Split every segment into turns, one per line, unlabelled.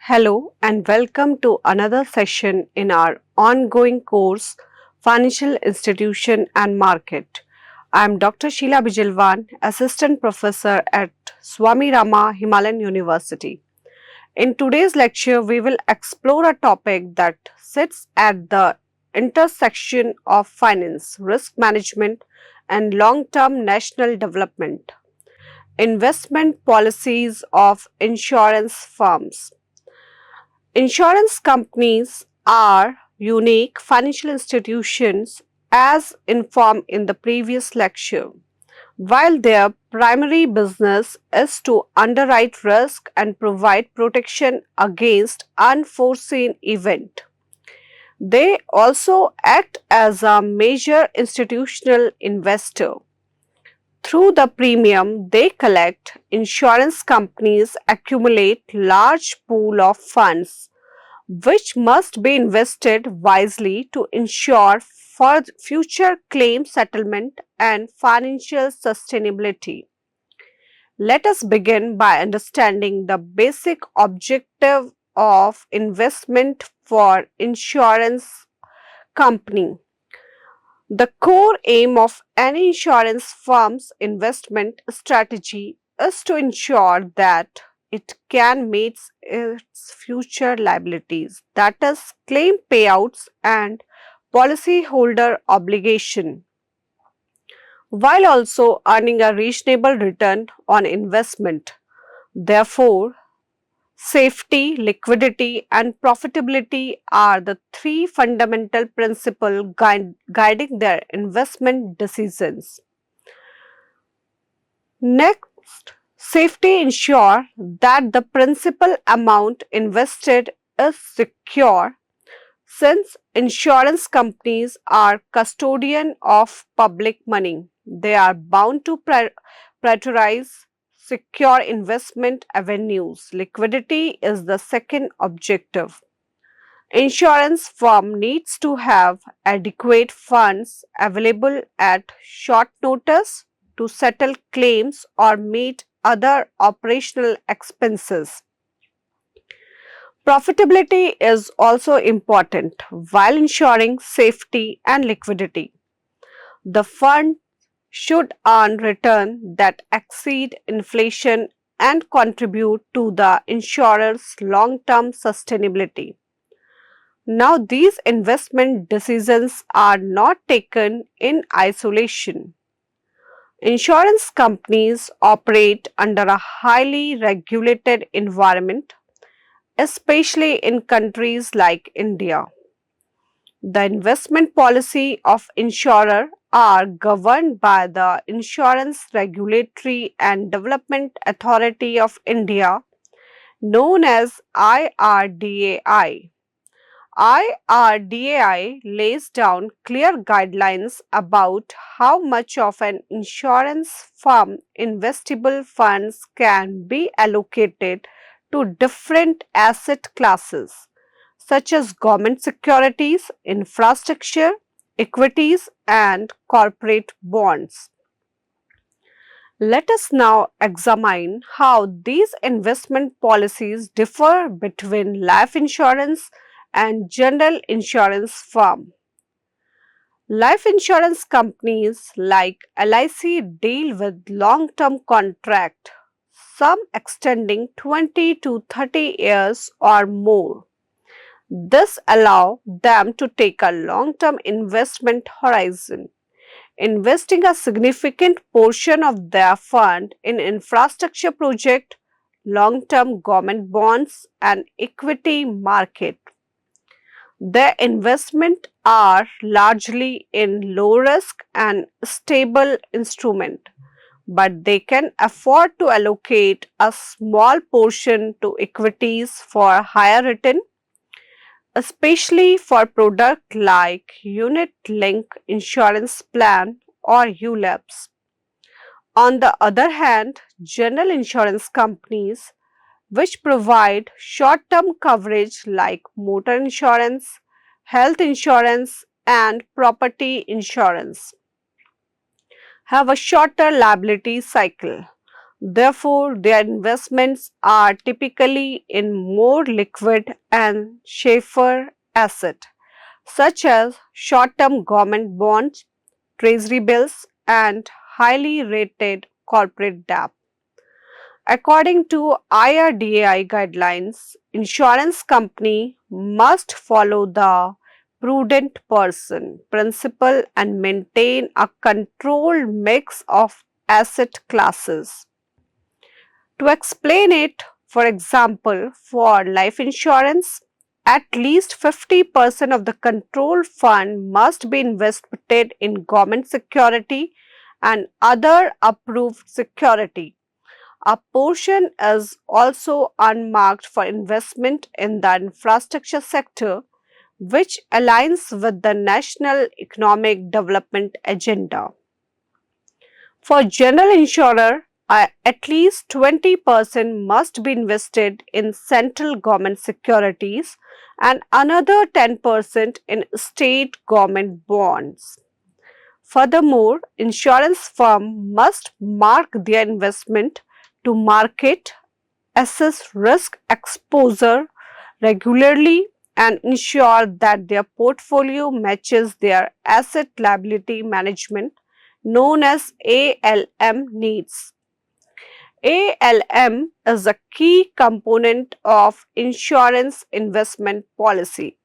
Hello and welcome to another session in our ongoing course Financial Institution and Market. I am Dr. Sheila Bijilwan, Assistant Professor at Swami Rama Himalayan University. In today's lecture, we will explore a topic that sits at the intersection of finance, risk management, and long term national development. Investment policies of insurance firms. Insurance companies are unique financial institutions as informed in the previous lecture. While their primary business is to underwrite risk and provide protection against unforeseen event, they also act as a major institutional investor. Through the premium they collect, insurance companies accumulate large pool of funds which must be invested wisely to ensure for future claim settlement and financial sustainability. Let us begin by understanding the basic objective of investment for insurance company. The core aim of any insurance firm's investment strategy is to ensure that it can meet its future liabilities, that is, claim payouts and policyholder obligation, while also earning a reasonable return on investment. Therefore, safety, liquidity, and profitability are the three fundamental principles guiding their investment decisions. Next, safety ensure that the principal amount invested is secure. Since insurance companies are custodian of public money, they are bound to prioritize secure investment avenues. Liquidity is the second objective. Insurance firm needs to have adequate funds available at short notice to settle claims or meet other operational expenses. Profitability is also important while ensuring safety and liquidity. The fund should earn return that exceed inflation and contribute to the insurer's long-term sustainability. Now, these investment decisions are not taken in isolation. Insurance companies operate under a highly regulated environment, especially in countries like India. The investment policy of insurer are governed by the Insurance Regulatory and Development Authority of India, known as IRDAI. IRDAI lays down clear guidelines about how much of an insurance firm investable funds can be allocated to different asset classes such as government securities, infrastructure, equities, and corporate bonds. Let us now examine how these investment policies differ between life insurance and general insurance firm. Life insurance companies like LIC deal with long-term contract, some extending 20 to 30 years or more. This allows them to take a long-term investment horizon, investing a significant portion of their fund in infrastructure project, long-term government bonds and equity market. Their investment are largely in low risk and stable instrument, but they can afford to allocate a small portion to equities for higher return, especially for product like unit link insurance plan or ULAPs. On the other hand, general insurance companies which provide short-term coverage like motor insurance, health insurance and property insurance have a shorter liability cycle. Therefore, their investments are typically in more liquid and safer assets such as short-term government bonds, treasury bills, and highly rated corporate debt. According to IRDAI guidelines, insurance company must follow the prudent person principle and maintain a controlled mix of asset classes. To explain it, for example, for life insurance, at least 50% of the control fund must be invested in government security and other approved security. A portion is also unmarked for investment in the infrastructure sector, which aligns with the national economic development agenda. For general insurer, at least 20% must be invested in central government securities and another 10% in state government bonds. Furthermore, insurance firm must mark their investment to market, assess risk exposure regularly and ensure that their portfolio matches their asset liability management known as ALM needs. ALM is a key component of insurance investment policy.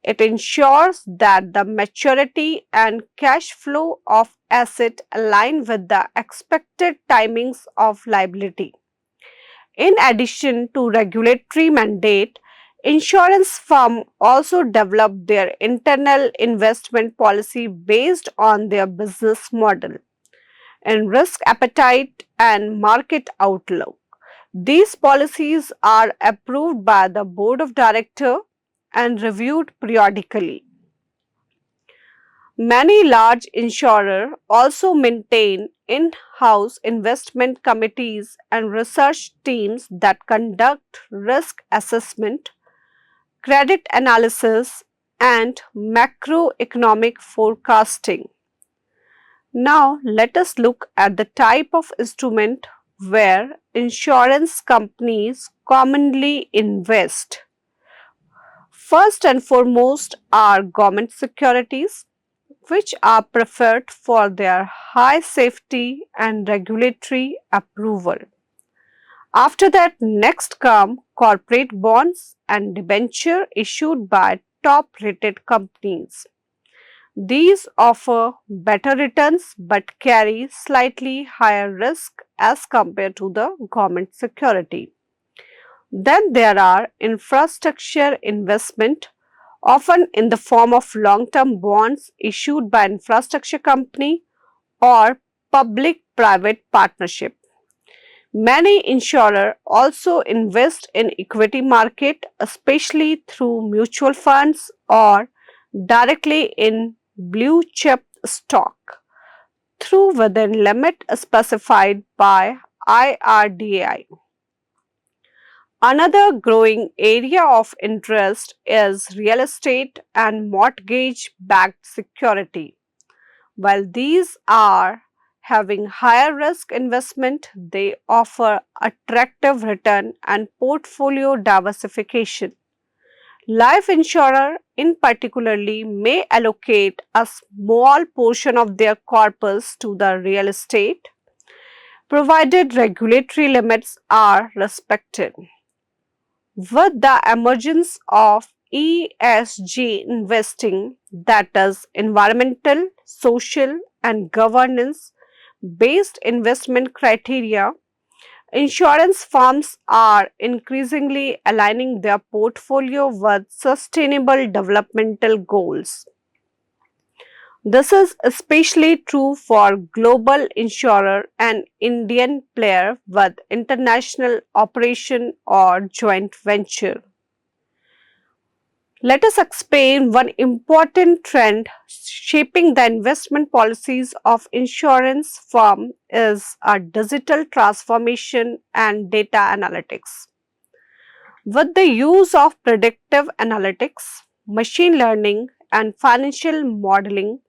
It ensures that the maturity and cash flow of asset align with the expected timings of liability. In addition to regulatory mandate, insurance firms also develop their internal investment policy based on their business model and risk appetite and market outlook. These policies are approved by the board of directors and reviewed periodically. Many large insurers also maintain in-house investment committees and research teams that conduct risk assessment, credit analysis, and macroeconomic forecasting. Now, let us look at the type of instrument where insurance companies commonly invest. First and foremost are government securities, which are preferred for their high safety and regulatory approval. After that, next come corporate bonds and debenture issued by top rated companies. These offer better returns but carry slightly higher risk as compared to the government security. Then there are infrastructure investment, often in the form of long-term bonds issued by infrastructure company or public-private partnership. Many insurers also invest in equity market, especially through mutual funds or directly in blue chip stock through within limit specified by IRDAI. Another growing area of interest is real estate and mortgage backed security. While these are having higher risk investment, they offer attractive return and portfolio diversification. Life insurer in particularly may allocate a small portion of their corpus to the real estate, provided regulatory limits are respected. With the emergence of ESG investing, that is environmental, social and governance based investment criteria, insurance firms are increasingly aligning their portfolio with sustainable developmental goals. This is especially true for global insurer and Indian player with international operation or joint venture. Let us explain one important trend shaping the investment policies of insurance firm is a digital transformation and data analytics. With the use of predictive analytics, machine learning and financial modeling,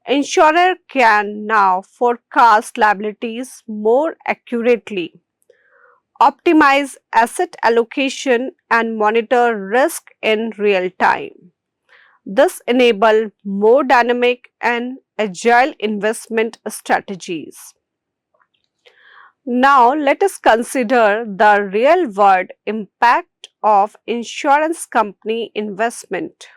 insurer can now forecast liabilities more accurately, optimize asset allocation, and monitor risk in real time. This enables more dynamic and agile investment strategies. Now, let us consider the real world impact of insurance company investment.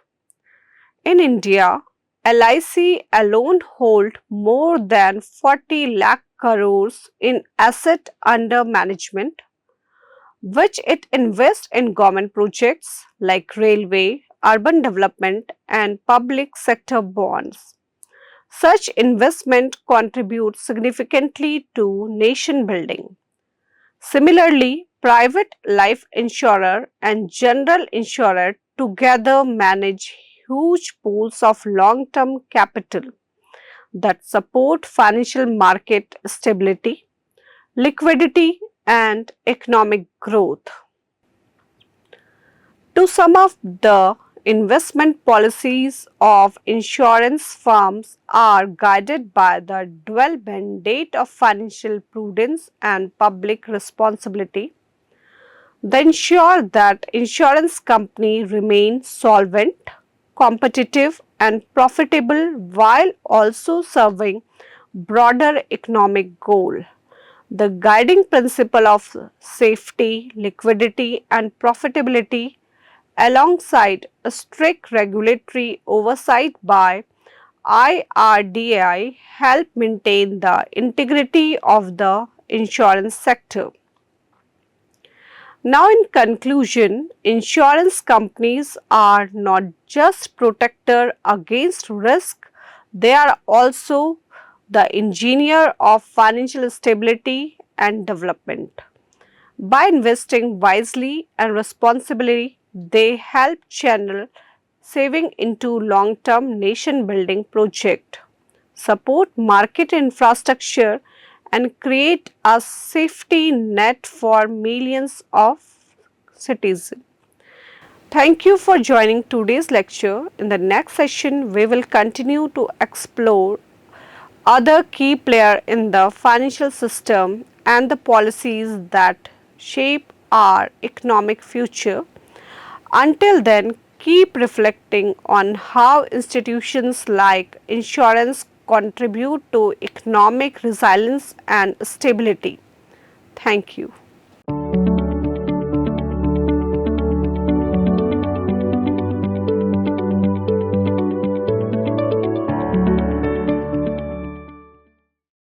In India, LIC alone hold more than 40 lakh crores in asset under management, which it invests in government projects like railway, urban development, and public sector bonds. Such investment contributes significantly to nation building. Similarly, private life insurer and general insurer together manage huge pools of long-term capital that support financial market stability, liquidity, and economic growth. To sum up, the investment policies of insurance firms are guided by the dual mandate of financial prudence and public responsibility. They ensure that insurance companies remain solvent, competitive, and profitable while also serving broader economic goal. The guiding principle of safety, liquidity, and profitability alongside a strict regulatory oversight by IRDAI help maintain the integrity of the insurance sector. Now, in conclusion, insurance companies are not just protector against risk, they are also the engineer of financial stability and development. By investing wisely and responsibly, they help channel saving into long-term nation-building project, support market infrastructure, and create a safety net for millions of citizens. Thank you for joining today's lecture. In the next session, we will continue to explore other key players in the financial system and the policies that shape our economic future. Until then, keep reflecting on how institutions like insurance contribute to economic resilience and stability. Thank you.